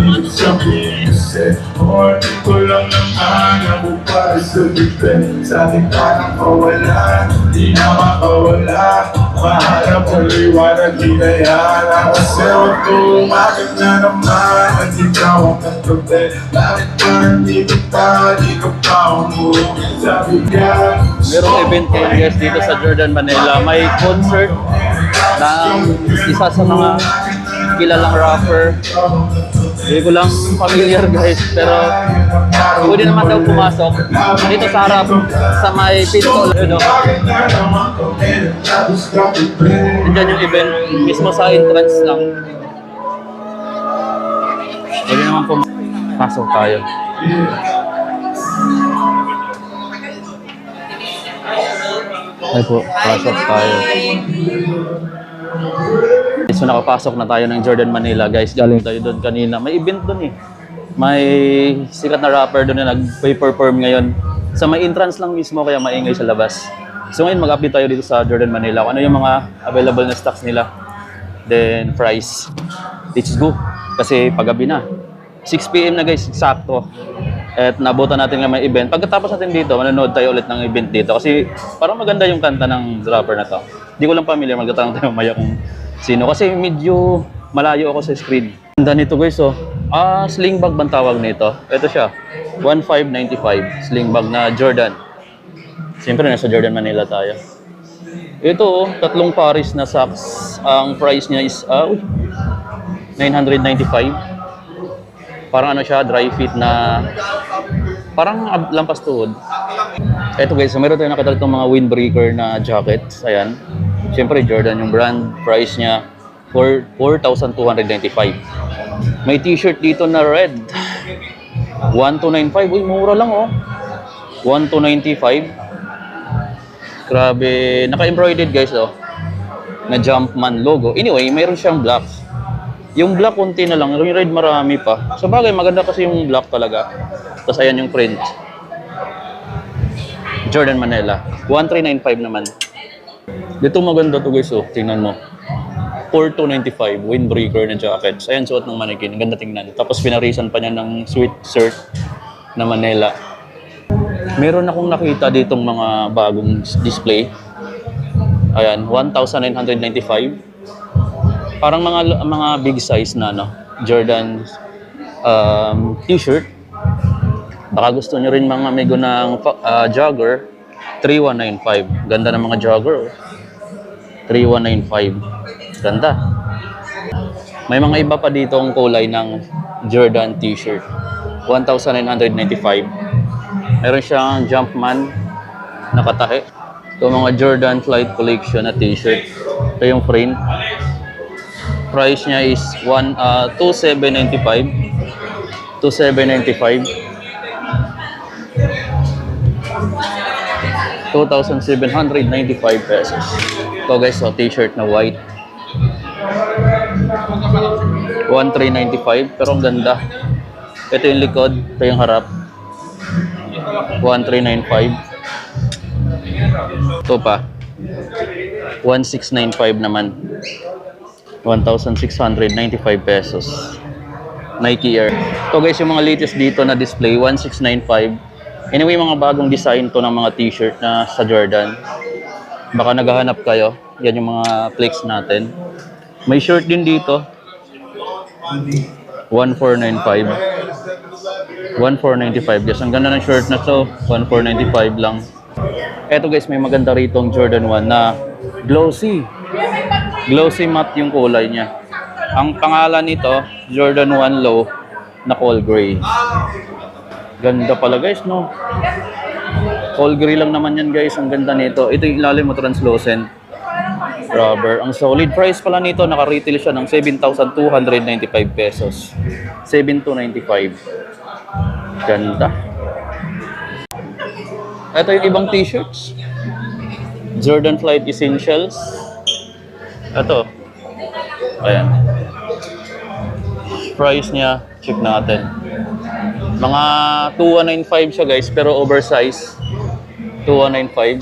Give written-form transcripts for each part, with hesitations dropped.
ibig sabihin sa'yo. Morning ko lang naman ako para sa bitin. Sa kita ng kawalan, di na makawala. Maharap ang liwanag, di na yan. Kasi huwag ko umakit na naman. At ikaw ang katabi. Bakit ba hindi kita, di ka pa umuwi? Sabi ka, Merong event ngayon guys dito sa Jordan, Manila. May concert ng isa sa mga kilalang rapper. Hindi ko lang familiar guys, pero pwede naman daw pumasok dito sa harap sa may pistol. Diyan yung event, mismo sa entrance lang. Pwede naman pumasok tayo. Ay po, pasok tayo. So nakapasok na tayo ng Jordan, Manila guys. Galing tayo doon kanina. May event doon eh. May sikat na rapper doon na nag-perform ngayon. Sa may entrance lang mismo, kaya maingay sa labas. So ngayon mag-update tayo dito sa Jordan, Manila. Kung ano yung mga available na stocks nila. Then price. Let's go. Kasi paggabi na. 6 PM na guys, sakto. At nabutan natin nga may event. Pagkatapos natin dito, manonood tayo ulit ng event dito. Kasi parang maganda yung kanta ng rapper na to. Hindi ko lang familiar, magtatanong tayo mamaya kung sino. Kasi medyo malayo ako sa screen. Ganda nito guys oh. Sling bag bang tawag nito? Ito siya. 1595 sling bag na Jordan. Siyempre nasa Jordan, Manila tayo. Ito oh, tatlong pares na socks. Ang price niya is 995. Parang ano siya, dry fit na parang lampas tuhod. Eto guys, so meron tayo nakita itong mga windbreaker na jackets. Ayan. Siyempre Jordan yung brand. Price niya 4,295. May t-shirt dito na red. 1,295. Uy, mura lang oh. 1,295. Grabe. Naka-embroidered guys oh. Na Jumpman logo. Anyway, mayroon siyang black. Yung black konti na lang, yung red marami pa. Sa bagay, maganda kasi yung black talaga. Tapos ayan yung print. Jordan, Manila. 1395 naman. Dito maganda to guys, oh. Tingnan mo. 4295, windbreaker na jackets. Ayan, suot ng mannequin. Ganda tingnan. Tapos pinarisan pa niya ng sweatshirt na Manila. Meron akong nakita ditong mga bagong display. Ayan, 1,995. Parang mga big size na Jordan t-shirt. Baka gusto nyo rin mga amigo ng jogger. 3,195. Ganda ng mga jogger. 3,195. Ganda. May mga iba pa dito ang kulay ng Jordan t-shirt. 1,995. Meron siyang Jumpman nakatahi. Ito mga Jordan Flight Collection na t-shirt. Ito yung print. Price niya is 2,795. 2,795. 2,795 pesos. Ito guys, so t-shirt na white. 1,395 pero ang ganda. Ito yung likod, ito yung harap. 1,395. Ito pa. 1,695 naman. 1,695 pesos. Nike Air. Ito guys, yung mga latest dito na display, 1,695. Anyway, mga bagong design to ng mga t-shirt na sa Jordan. Baka naghahanap kayo. Yan yung mga flex natin. May shirt din dito. 1,495. 1,495 guys. Ang ganda ng shirt na to. 1,495 lang. Eto guys, may maganda rito ang Jordan 1 na glossy. Glossy matte yung kulay niya. Ang pangalan nito, Jordan 1 Low na coal gray. Ganda pala guys, no? Coal gray lang naman yan guys. Ang ganda nito. Ito yung ilalim mo translucent rubber. Ang solid price pala nito, naka-retail siya ng 7,295 pesos. 7,295. Ganda. Ito yung ibang t-shirts. Jordan Flight Essentials. Ito. Ayan. Price niya, check natin. Mga 2,195 siya guys, pero oversize. 2,195.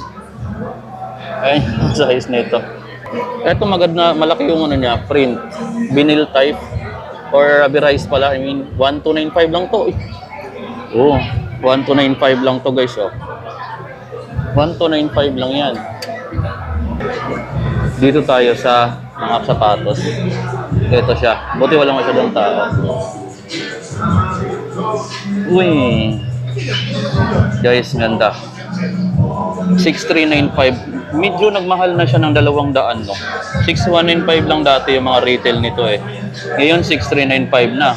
Ayan yung size nito. Ito maganda, malaki yung ano niya, print. Vinyl type. Or rubberized pala. I mean, 1295 lang to. Oh, 1295 lang to guys. Oh. 1295 lang yan. Dito tayo sa mga sapatos. Ito siya. Buti walang masyadong tao. Uy. Guys, ganda. 6395. Medyo nagmahal na siya ng 200, no? 6195 lang dati yung mga retail nito eh. Ngayon 6395 na.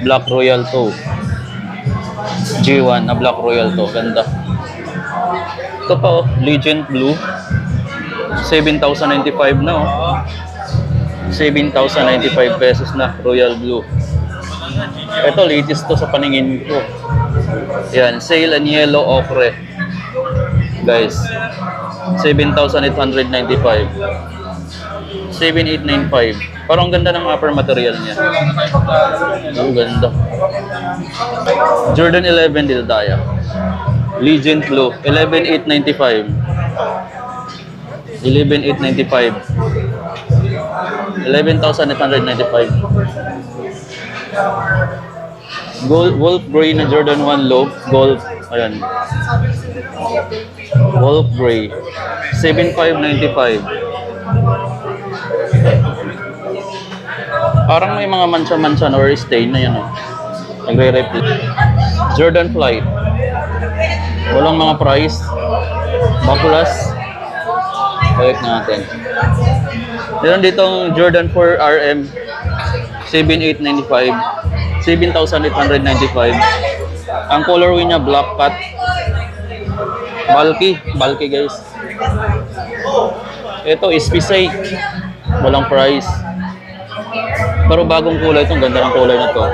Black Royal to. G1 na Black Royal to. Ganda. Ito pa oh, Legend Blue. 7,095 na oh. 7,095 pesos na Royal Blue. Ito latest to sa paningin ko. Yan, Sail and Yellow Ochre. Guys, 7,895. 7,895. Parang ganda ng upper material niya. Ang ganda. Jordan 11 dito tayo. Legend Blue, 11,895. 11,895. 11,895. Wolf Gray na Jordan 1 low. Gold. Ayan. Wolf Gray. 7,595. Parang may mga mancha-mancha or stain na yan. Oh. Nagre-replay. Jordan Flight. Walang mga price. Baklas. Balik natin. Meron ditong Jordan 4 RM 7,895. 7,895. Ang colorway niya black cut. Bulky guys. Ito is Pisay. Walang price. Pero bagong kulay itong ganda ng kulay na to.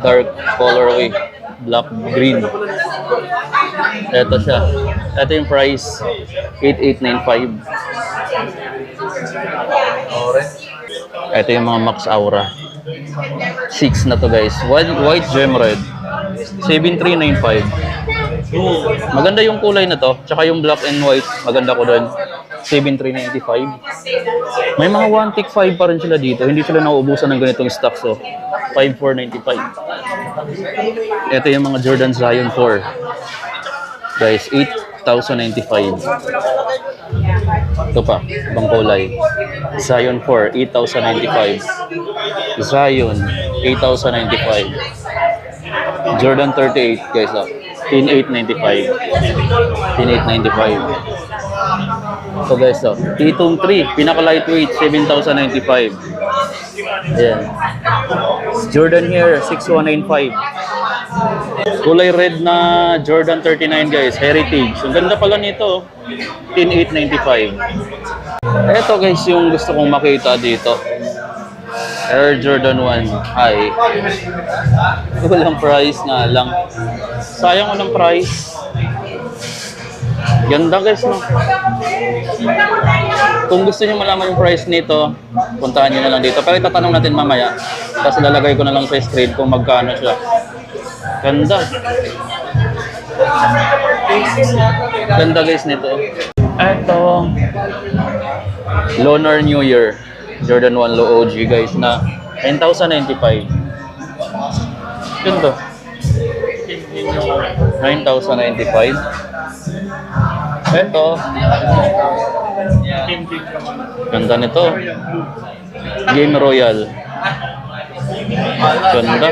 Dark colorway. Black green. Ito siya. Ito yung price. 8,895. Ito yung mga Max Aura. 6 na to guys. White gem red. 7,395. Maganda yung kulay na to. Tsaka yung black and white. Maganda ko doon. 7,395. May mga 1 tick 5 pa rin sila dito. Hindi sila nauubusan ng ganitong stock. So, 5,495. Ito yung mga Jordan Zion 4. Guys, 8,095. Ito pa, ibang kulay. Zion 4, 8,095. Zion, 8,095. Jordan 38, guys. 10,895. 10,895. So guys, T-Tone 3, pinaka lightweight, 7,095. Ayan. Jordan here, 6,195. Kulay red na Jordan 39 guys, Heritage. Ang ganda pala nito, 10,895. Ito guys yung gusto kong makita dito. Air Jordan 1 High. Walang price nga lang. Sayang walang price. Ganda guys, no? Kung gusto niyo malaman yung price nito, puntahan niyo na lang dito. Pero itatanong natin mamaya. Tapos lalagay ko na lang sa screen kung magkano siya. Ganda. Ganda guys nito. Ito. Loner New Year. Jordan 1 Low OG guys na 9,095. Ganda. 9,095. Ito. Ganda nito. Game Royal. Ganda.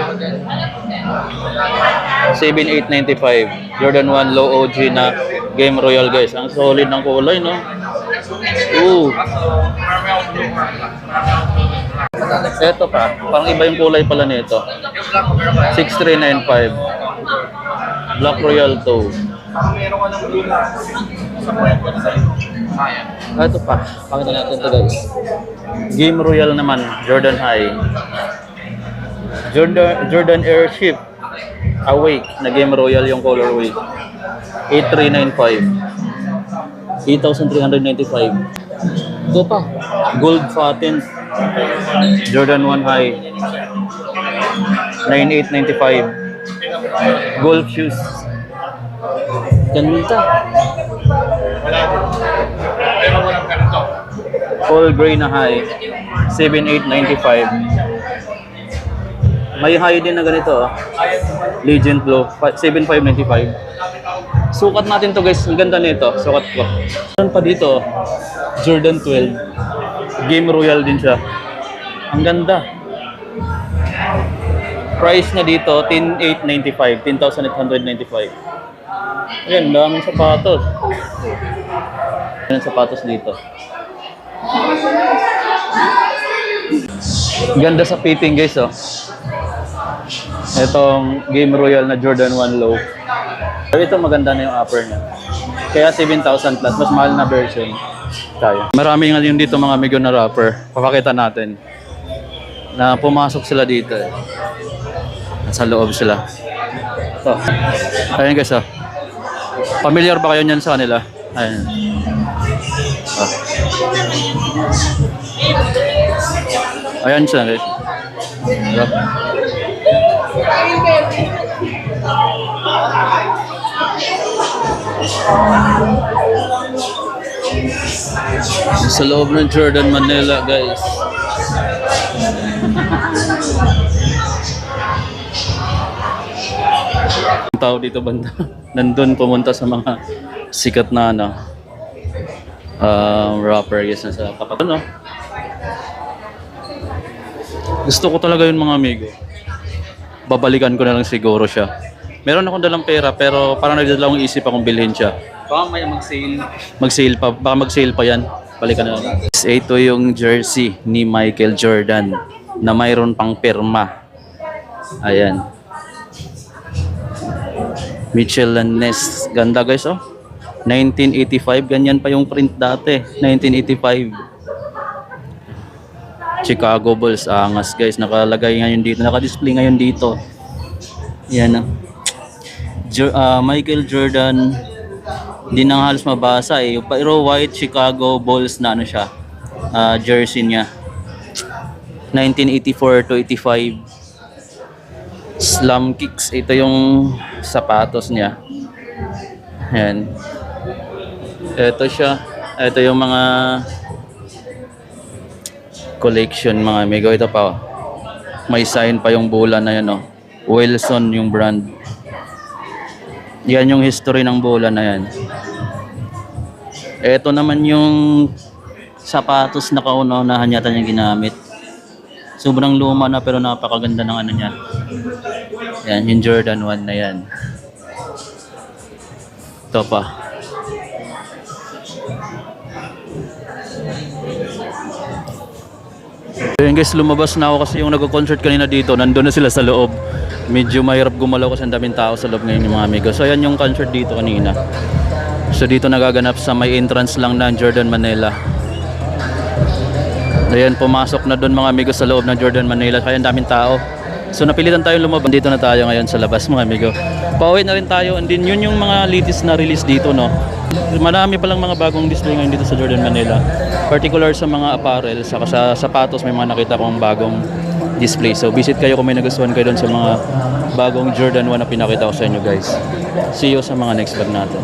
7,895. Jordan 1 Low OG na Game Royal guys. Ang solid ng kulay, no? Ooh. Ito pa. Parang iba yung kulay pala nito. 6,395. Black Royal to. Ito pa. Pakita natin ito guys. Game Royal naman. Jordan High. Jordan Airship Awake na Game Royal yung colorway. 8,395. 8,395. Ito pa. Gold Fatin. Jordan 1 High. 9,895. Golf shoes. Ganda. All gray na high. 7,895. May high din na ganito. Legend Blue. 7,595. Sukat natin to guys. Ang ganda nito. Sukat ko. Meron pa dito. Jordan 12. Game Royal din siya. Ang ganda. Price na dito, 10,895. 10,895. Ayan, daming sapatos. Ayan sapatos dito. Ganda sa fitting guys, oh. Itong Game Royal na Jordan 1 Low. Pero ito maganda na yung upper niya. Kaya 7,000 plus, mas mahal na version. Tayo. Marami ngayon dito mga amigo na rapper. Papakita natin. Na pumasok sila dito. Sa loob sila. So, ayan guys, oh. Familiar ba kayo niyan sa kanila? Ayan. Oh. Ayan siya guys. Diba? Sa loob ng Jordan Manila guys. Ang tao dito banda. Nandun pumunta sa mga sikat na ano, rapper guys na sa tapat. Ano? Gusto ko talaga yun mga amigo. Babalikan ko na lang siguro siya. Meron akong dalang pera pero parang nagdadalawang isip akong bilhin siya. Baka may mag-sale. Mag-sale pa. Baka mag-sale pa yan. Balikan na lang. Ito yung jersey ni Michael Jordan na mayroon pang pirma. Ayan. Mitchell and Ness. Ganda guys, oh. 1985. Ganyan pa yung print dati. 1985. Chicago Bulls. Angas guys. Nakalagay ngayon dito. Naka-display ngayon dito. Yan, Michael Jordan. Hindi na halos mabasa eh. Pero white Chicago Bulls na ano siya. Jersey niya. 1984 to 85. Slam kicks. Ito yung sapatos niya. Ayan. Ito siya. Ito yung mga collection mga amigo. Ito pa. May sign pa yung bola na yan, oh. Wilson yung brand. Yan yung history ng bola na yan. Ito naman yung sapatos na kauna-unahan yata niya ginamit. Sobrang luma na pero napakaganda ng ano niya. Yan, yung Jordan 1 na yan. Ito pa. Ayun guys, lumabas na ako kasi yung nag-concert kanina dito, nandun na sila sa loob. Medyo mahirap gumalaw kasi ang daming tao sa loob ngayon yung mga amigo. So ayan yung concert dito kanina. So dito nagaganap sa may entrance lang ng Jordan Manila. Ayan, pumasok na doon mga amigo sa loob ng Jordan Manila. Kaya ang daming tao. So napilitan tayo lumabas. Dito na tayo ngayon sa labas mga amigo. Pauwi na rin tayo. And then yun yung mga latest na release dito, no. Marami palang mga bagong display ngayon dito sa Jordan Manila. Particular sa mga apparel, saka sa sapatos may mga nakita kong bagong display. So visit kayo kung may nagustuhan kayo doon sa mga bagong Jordan 1 na pinakita ko sa inyo guys. See you sa mga next vlog natin.